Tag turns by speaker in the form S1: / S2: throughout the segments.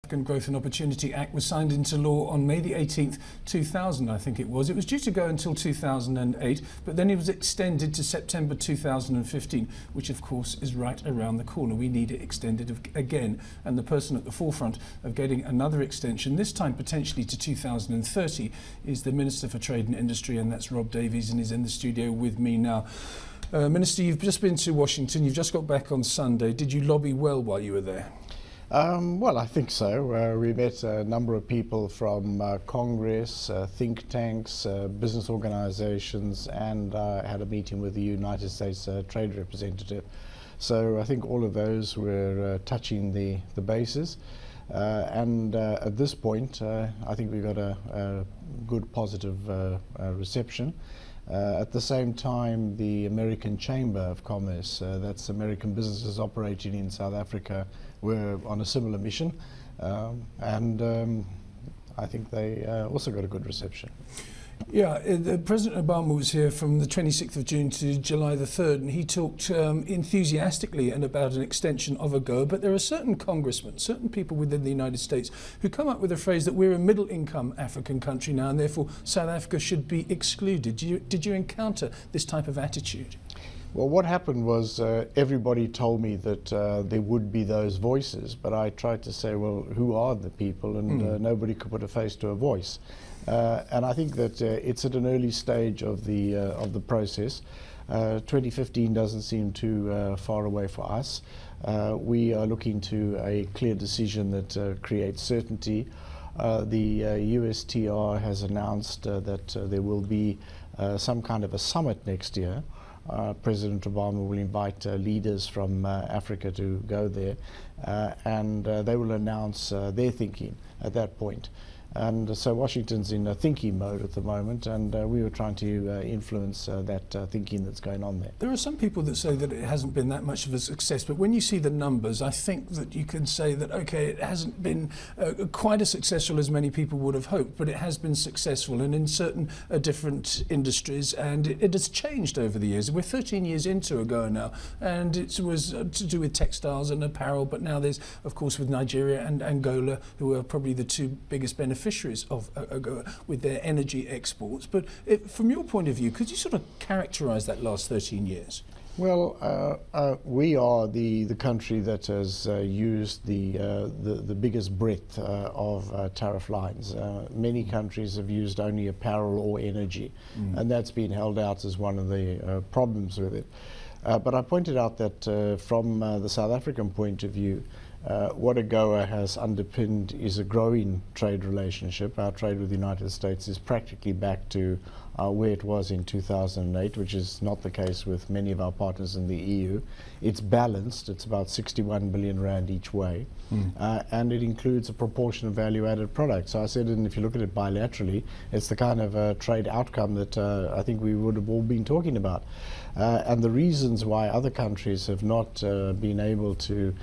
S1: African Growth and Opportunity Act was signed into law on May the 18th, 2000, I think it was. It was due to go until 2008, but then it was extended to September 2015, which of course is right around the corner. We need it extended again, and the person at the forefront of getting another extension, this time potentially to 2030, is the Minister for Trade and Industry, and that's Rob Davies, and he's in the studio with me now. Minister, you've just been to Washington, you've just got back on Sunday. Did you lobby well while you were there?
S2: Well, I think so. We met a number of people from Congress, think tanks, business organizations, and had a meeting with the United States Trade Representative. So I think all of those were touching the bases. And at this point, I think we got a good positive reception. At the same time, the American Chamber of Commerce, that's American businesses operating in South Africa, were on a similar mission, and I think they also got a good reception.
S1: Yeah, President Obama was here from the 26th of June to July the 3rd, and he talked enthusiastically and about an extension of AGOA, but there are certain congressmen, certain people within the United States who come up with a phrase that we're a middle-income African country now, and therefore South Africa should be excluded. Did you encounter this type of attitude?
S2: Well, what happened was everybody told me that there would be those voices, but I tried to say, well, who are the people? And nobody could put a face to a voice. And I think that it's at an early stage of the process. 2015 doesn't seem too far away for us. We are looking to a clear decision that creates certainty. The USTR has announced that there will be some kind of a summit next year. President Obama will invite leaders from Africa to go there, and they will announce their thinking at that point. And so Washington's in a thinking mode at the moment, and we were trying to influence that thinking that's going on there.
S1: There are some people that say that it hasn't been that much of a success, but when you see the numbers, I think that you can say that, okay, it hasn't been quite as successful as many people would have hoped, but it has been successful, and in certain different industries, and it has changed over the years. We're 13 years into AGOA now, and it was to do with textiles and apparel, but now there's, of course, with Nigeria and Angola, who are probably the two biggest beneficiaries of AGOA with their energy exports. But from your point of view, could you sort of characterize that last 13 years?
S2: Well, we are the country that has used the biggest breadth of tariff lines. Many countries have used only apparel or energy, and that's been held out as one of the problems with it. But I pointed out that from the South African point of view, what AGOA has underpinned is a growing trade relationship. Our trade with the United States is practically back to where it was in 2008, which is not the case with many of our partners in the EU. It's balanced. It's about 61 billion rand each way, and it includes a proportion of value-added products. So I said, and if you look at it bilaterally, it's the kind of trade outcome that I think we would have all been talking about. And the reasons why other countries have not been able to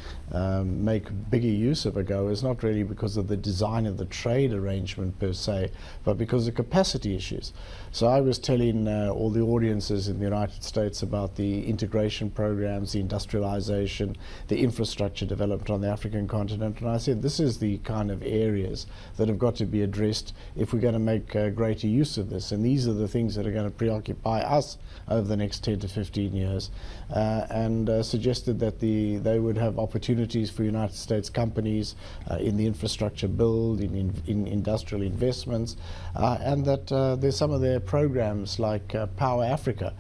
S2: make bigger use of AGOA is not really because of the design of the trade arrangement per se, but because of capacity issues. So I was telling all the audiences in the United States about the integration programs, the industrialization, the infrastructure development on the African continent, and I said this is the kind of areas that have got to be addressed if we're going to make greater use of this, and these are the things that are going to preoccupy us over the next 10 to 15 years, and suggested that they would have opportunities for United States companies in the infrastructure build, in industrial investments, and that there's some of their programs like Power Africa,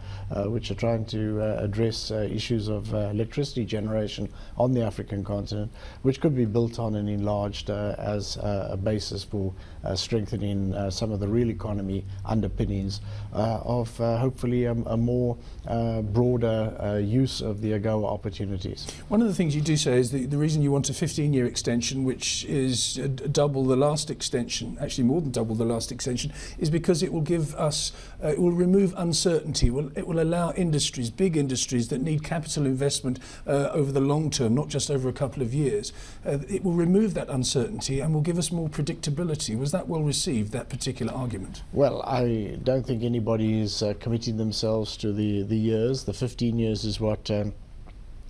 S2: which are trying to address issues of electricity generation on the African continent, which could be built on and enlarged as a basis for strengthening some of the real economy underpinnings of hopefully a more broader use of the AGOA opportunities.
S1: One of the things you do say is the reason you want a 15-year extension, which is double the last extension, actually more than double the last extension, is because it will give us, it will remove uncertainty. It will allow industries, big industries that need capital investment over the long term, not just over a couple of years. It will remove that uncertainty and will give us more predictability. Was that well received, that particular argument?
S2: Well, I don't think anybody is committing themselves to the years. The 15 years is what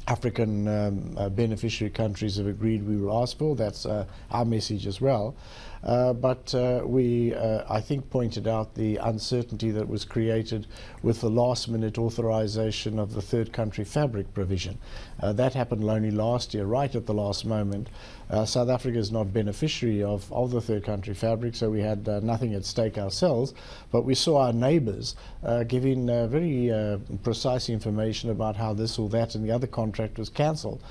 S2: African beneficiary countries have agreed we will ask for. That's our message as well. But we, I think, pointed out the uncertainty that was created with the last-minute authorization of the third country fabric provision. That happened only last year, right at the last moment. South Africa is not beneficiary of the third country fabric, so we had nothing at stake ourselves, but we saw our neighbors giving very precise information about how this or that and the other contract was cancelled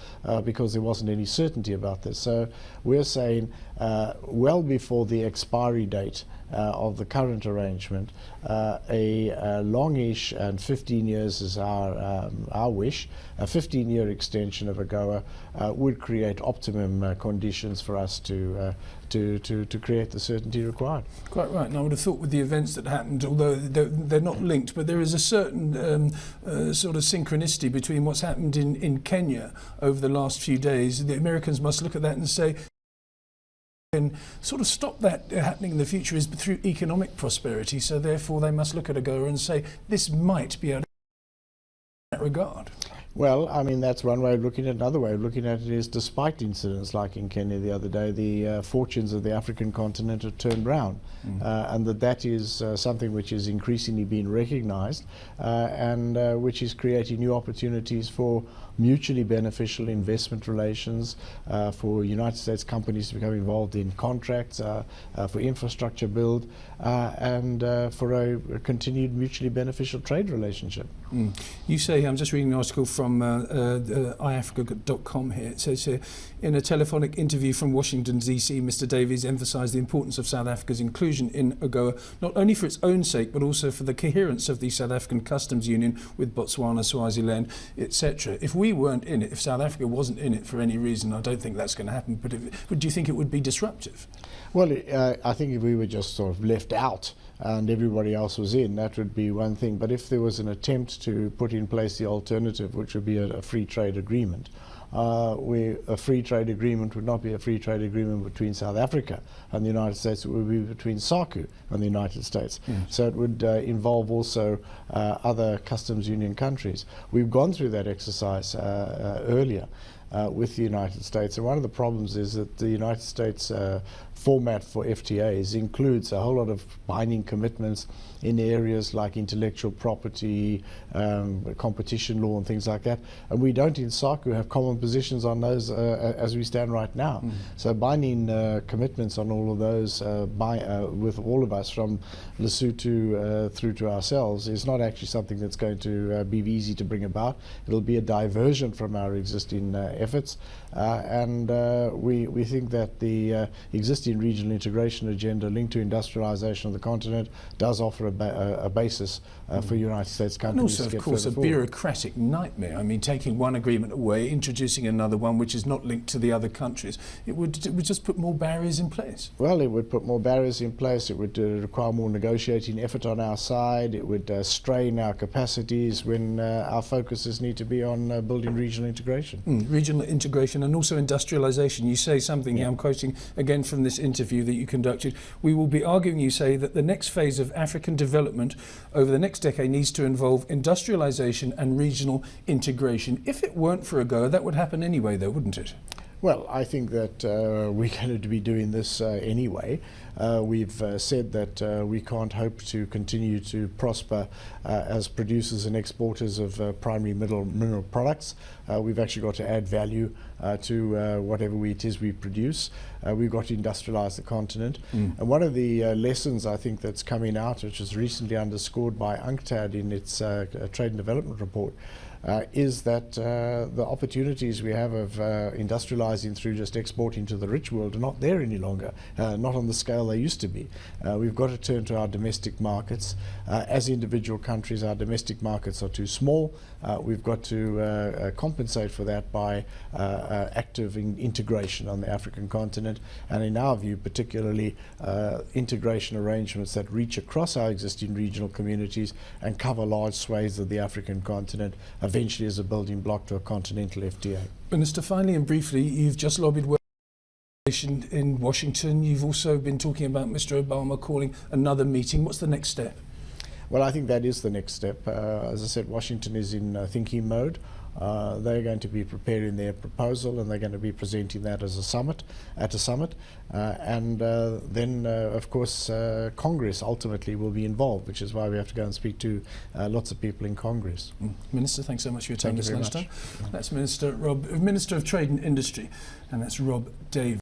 S2: because there wasn't any certainty about this. So we're saying well before the expiry date of the current arrangement, a longish, and 15 years is our wish, a 15-year extension of AGOA would create optimum conditions for us to create the certainty required.
S1: Quite right. And I would have thought with the events that happened, although they're not linked, but there is a certain sort of synchronicity between what's happened in Kenya over the last few days. The Americans must look at that and say, and sort of stop that happening in the future is through economic prosperity. So therefore they must look at AGOA and say this might be able to in that regard.
S2: Well, I mean, that's one way of looking at it. Another way of looking at it is, despite incidents like in Kenya the other day, the fortunes of the African continent have turned round, and that is something which is increasingly being recognized and which is creating new opportunities for mutually beneficial investment relations, for United States companies to become involved in contracts, for infrastructure build, and for a continued mutually beneficial trade relationship.
S1: You say, I'm just reading an article from iafrica.com here. It says here, in a telephonic interview from Washington, D.C., Mr. Davies emphasised the importance of South Africa's inclusion in AGOA, not only for its own sake, but also for the coherence of the South African Customs Union with Botswana, Swaziland, etc. If we weren't in it, if South Africa wasn't in it for any reason, I don't think that's going to happen, but do you think it would be disruptive?
S2: Well, I think if we were just sort of left out and everybody else was in, that would be one thing. But if there was an attempt to put in place the alternative, which would be a free trade agreement, a free trade agreement would not be a free trade agreement between South Africa and the United States. It would be between SACU and the United States. So it would involve also other customs union countries. We've gone through that exercise earlier with the United States, and one of the problems is that the United States format for FTAs includes a whole lot of binding commitments in areas like intellectual property, competition law and things like that, and we don't in SACU have common positions on those as we stand right now. So binding commitments on all of those with all of us, from Lesotho through to ourselves, is not actually something that's going to be easy to bring about. It'll be a diversion from our existing efforts, and we think that the existing regional integration agenda linked to industrialization of the continent does offer a basis for United States companies to get
S1: and also, of course, a
S2: forward.
S1: bureaucratic nightmare. I mean, taking one agreement away, introducing another one which is not linked to the other countries, it would just put more barriers in place.
S2: Well, it would put more barriers in place. It would require more negotiating effort on our side. It would strain our capacities when our focuses need to be on building regional integration.
S1: Regional integration and also industrialization. You say something here, I'm quoting again from this interview that you conducted. We will be arguing, you say, that the next phase of African development over the next decade needs to involve industrialization and regional integration. If it weren't for AGOA, that would happen anyway, though, wouldn't it?
S2: Well, I think that we're going to be doing this anyway. We've said that we can't hope to continue to prosper as producers and exporters of primary mineral products. We've actually got to add value to whatever it is we produce. We've got to industrialize the continent. And one of the lessons I think that's coming out, which was recently underscored by UNCTAD in its Trade and Development Report, is that the opportunities we have of industrializing through just exporting to the rich world are not there any longer, not on the scale they used to be. We've got to turn to our domestic markets. As individual countries, our domestic markets are too small. We've got to compensate for that by active integration on the African continent, and in our view, particularly integration arrangements that reach across our existing regional communities and cover large swathes of the African continent, eventually as a building block to a continental FTA.
S1: Minister, finally and briefly, you've just lobbied in Washington. You've also been talking about Mr. Obama calling another meeting. What's the next step?
S2: Well, I think that is the next step. As I said, Washington is in thinking mode They're going to be preparing their proposal, and they're going to be presenting that as a summit, and then of course Congress ultimately will be involved, which is why we have to go and speak to lots of people in Congress.
S1: Minister, thanks so much for your time
S2: Thank
S1: this
S2: you very
S1: lunchtime.
S2: much.
S1: That's Minister of Trade and Industry, and that's Rob Davies.